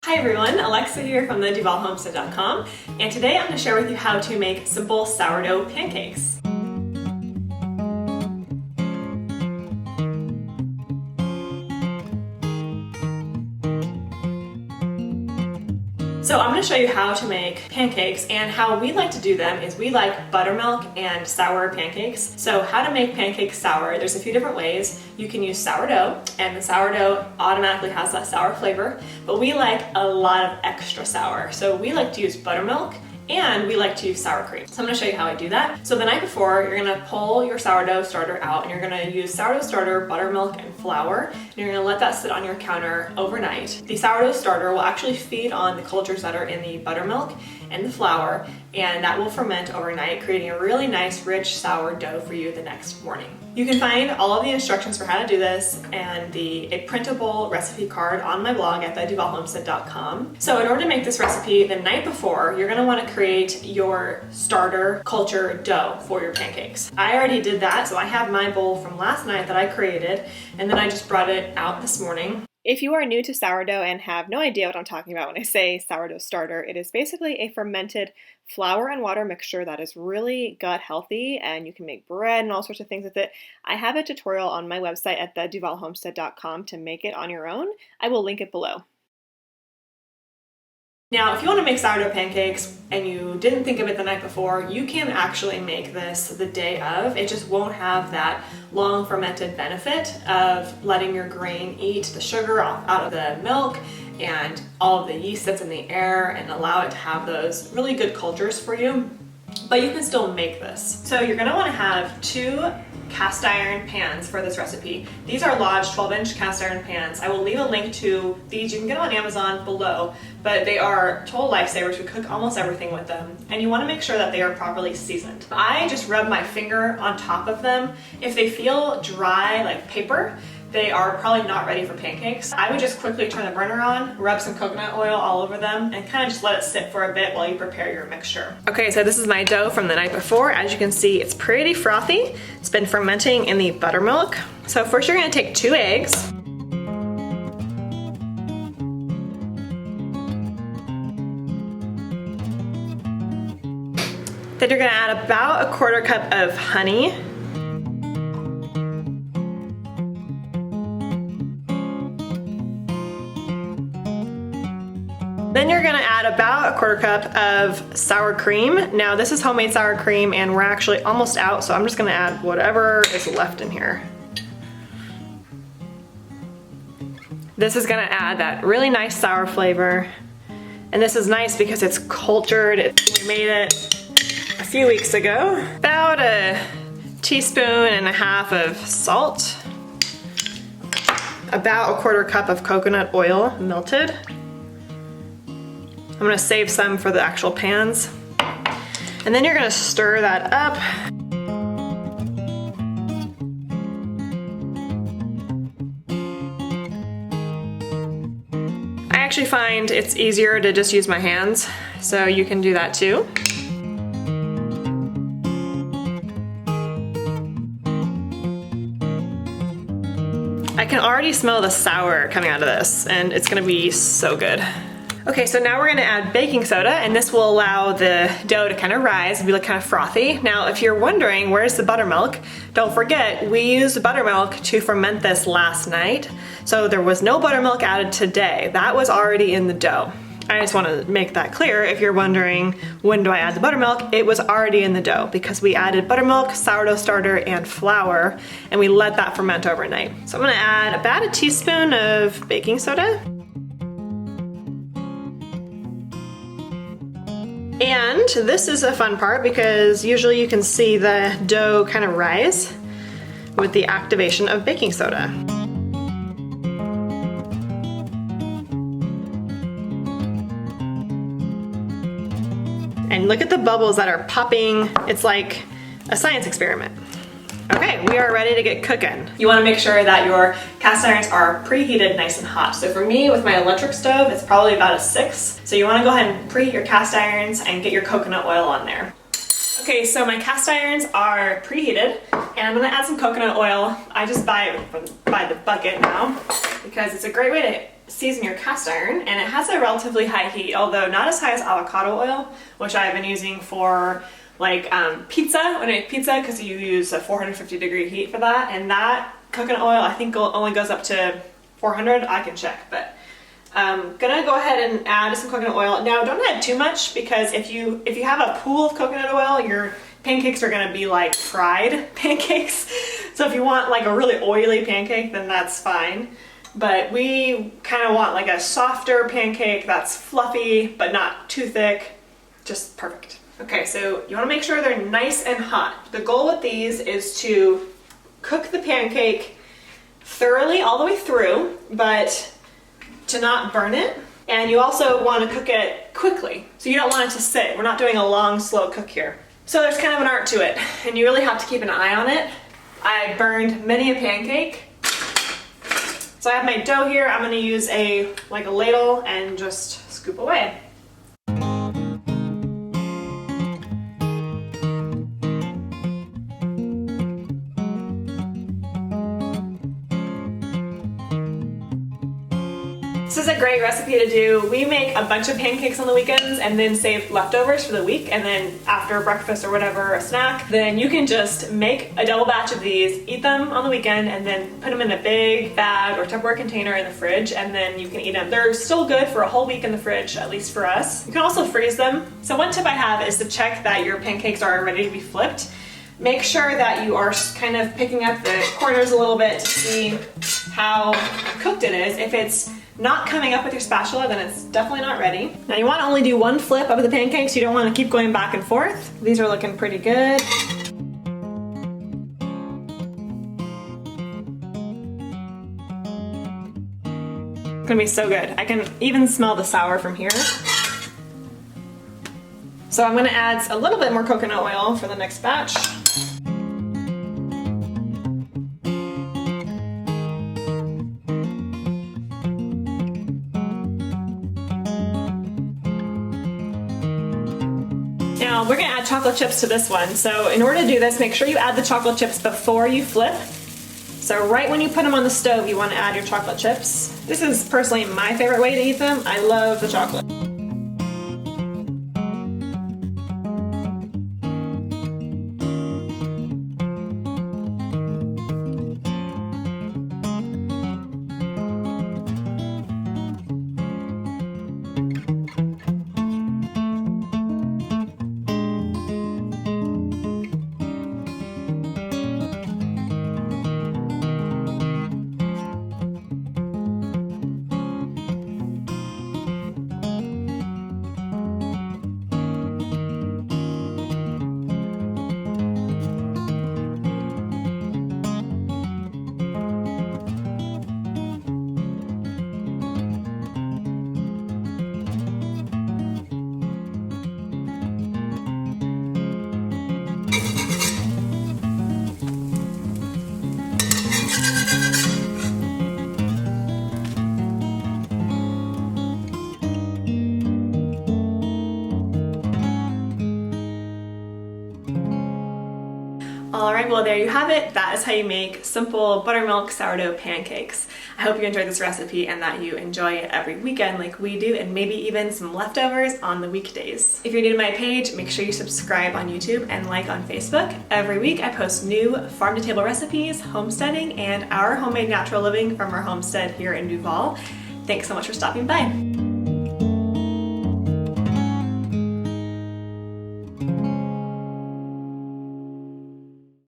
Hi everyone, Alexa here from the Homestead.com, and today I'm going to share with you how to make simple sourdough pancakes. So I'm going to show you how to make pancakes, and how we like to do them is we like buttermilk and sour pancakes. So how to make pancakes sour, there's a few different ways. You can use sourdough, and the sourdough automatically has that sour flavor, but we like a lot of extra sour. So we like to use buttermilk, and we like to use sour cream. So I'm gonna show you how I do that. So the night before, you're gonna pull your sourdough starter out, and you're gonna use sourdough starter, buttermilk, and flour, and you're gonna let that sit on your counter overnight. The sourdough starter will actually feed on the cultures that are in the buttermilk and the flour, and that will ferment overnight, creating a really nice, rich, sour dough for you the next morning. You can find all of the instructions for how to do this and a printable recipe card on my blog at Homestead.com. So in order to make this recipe the night before, you're gonna wanna create your starter culture dough for your pancakes. I already did that, so I have my bowl from last night that I created, and then I just brought it out this morning. If you are new to sourdough and have no idea what I'm talking about when I say sourdough starter, it is basically a fermented flour and water mixture that is really gut healthy, and you can make bread and all sorts of things with it. I have a tutorial on my website at Homestead.com to make it on your own. I will link it below. Now, if you want to make sourdough pancakes and you didn't think of it the night before, you can actually make this the day of. It just won't have that long fermented benefit of letting your grain eat the sugar out of the milk and all of the yeast that's in the air, and allow it to have those really good cultures for you. But you can still make this. So you're gonna wanna have 2 cast iron pans for this recipe. These are Lodge 12-inch cast iron pans. I will leave a link to these. You can get them on Amazon below, but they are total lifesavers. We cook almost everything with them, and you wanna make sure that they are properly seasoned. I just rub my finger on top of them. If they feel dry like paper, they are probably not ready for pancakes. I would just quickly turn the burner on, rub some coconut oil all over them, and kind of just let it sit for a bit while you prepare your mixture. Okay, so this is my dough from the night before. As you can see, it's pretty frothy. It's been fermenting in the buttermilk. So first you're gonna take 2 eggs. Then you're gonna add about a 1/4 cup of honey. Then you're gonna add about a 1/4 cup of sour cream. Now this is homemade sour cream, and we're actually almost out, so I'm just gonna add whatever is left in here. This is gonna add that really nice sour flavor. And this is nice because it's cultured. We made it a few weeks ago. About a 1.5 teaspoons of salt. About a 1/4 cup of coconut oil melted. I'm gonna save some for the actual pans. And then you're gonna stir that up. I actually find it's easier to just use my hands, so you can do that too. I can already smell the sour coming out of this, and it's gonna be so good. Okay, so now we're gonna add baking soda, and this will allow the dough to kind of rise and be like kind of frothy. Now, if you're wondering where's the buttermilk, don't forget we used buttermilk to ferment this last night. So there was no buttermilk added today. That was already in the dough. I just wanna make that clear. If you're wondering when do I add the buttermilk, it was already in the dough because we added buttermilk, sourdough starter, and flour, and we let that ferment overnight. So I'm gonna add about a teaspoon of baking soda. And this is a fun part because usually you can see the dough kind of rise with the activation of baking soda. And look at the bubbles that are popping. It's like a science experiment. Okay, we are ready to get cooking. You wanna make sure that your cast irons are preheated nice and hot. So for me, with my electric stove, it's probably about a 6. So you wanna go ahead and preheat your cast irons and get your coconut oil on there. Okay, so my cast irons are preheated, and I'm gonna add some coconut oil. I just buy it by the bucket now because it's a great way to season your cast iron, and it has a relatively high heat, although not as high as avocado oil, which I've been using for like pizza, when I make pizza, because you use a 450-degree heat for that, and that coconut oil I think only goes up to 400. I can check, but I'm gonna go ahead and add some coconut oil. Now don't add too much, because if you have a pool of coconut oil, your pancakes are gonna be like fried pancakes. So if you want like a really oily pancake, then that's fine. But we kind of want like a softer pancake that's fluffy, but not too thick, just perfect. Okay, so you wanna make sure they're nice and hot. The goal with these is to cook the pancake thoroughly all the way through, but to not burn it. And you also wanna cook it quickly. So you don't want it to sit. We're not doing a long, slow cook here. So there's kind of an art to it, and you really have to keep an eye on it. I burned many a pancake. So I have my dough here. I'm gonna use a ladle and just scoop away. This is a great recipe to do. We make a bunch of pancakes on the weekends and then save leftovers for the week, and then after breakfast or whatever, a snack, then you can just make a double batch of these, eat them on the weekend, and then put them in a big bag or Tupperware container in the fridge, and then you can eat them. They're still good for a whole week in the fridge, at least for us. You can also freeze them. So one tip I have is to check that your pancakes are ready to be flipped. Make sure that you are kind of picking up the corners a little bit to see how cooked it is. If it's not coming up with your spatula, then it's definitely not ready. Now you want to only do one flip of the pancakes. You don't want to keep going back and forth. These are looking pretty good. It's gonna be so good. I can even smell the sour from here. So I'm gonna add a little bit more coconut oil for the next batch. Now we're gonna add chocolate chips to this one. So in order to do this, make sure you add the chocolate chips before you flip. So right when you put them on the stove, you wanna add your chocolate chips. This is personally my favorite way to eat them. I love the chocolate. Alright, well there you have it. That is how you make simple buttermilk sourdough pancakes. I hope you enjoyed this recipe and that you enjoy it every weekend like we do, and maybe even some leftovers on the weekdays. If you're new to my page, make sure you subscribe on YouTube and like on Facebook. Every week I post new farm-to-table recipes, homesteading, and our homemade natural living from our homestead here in Duval. Thanks so much for stopping by.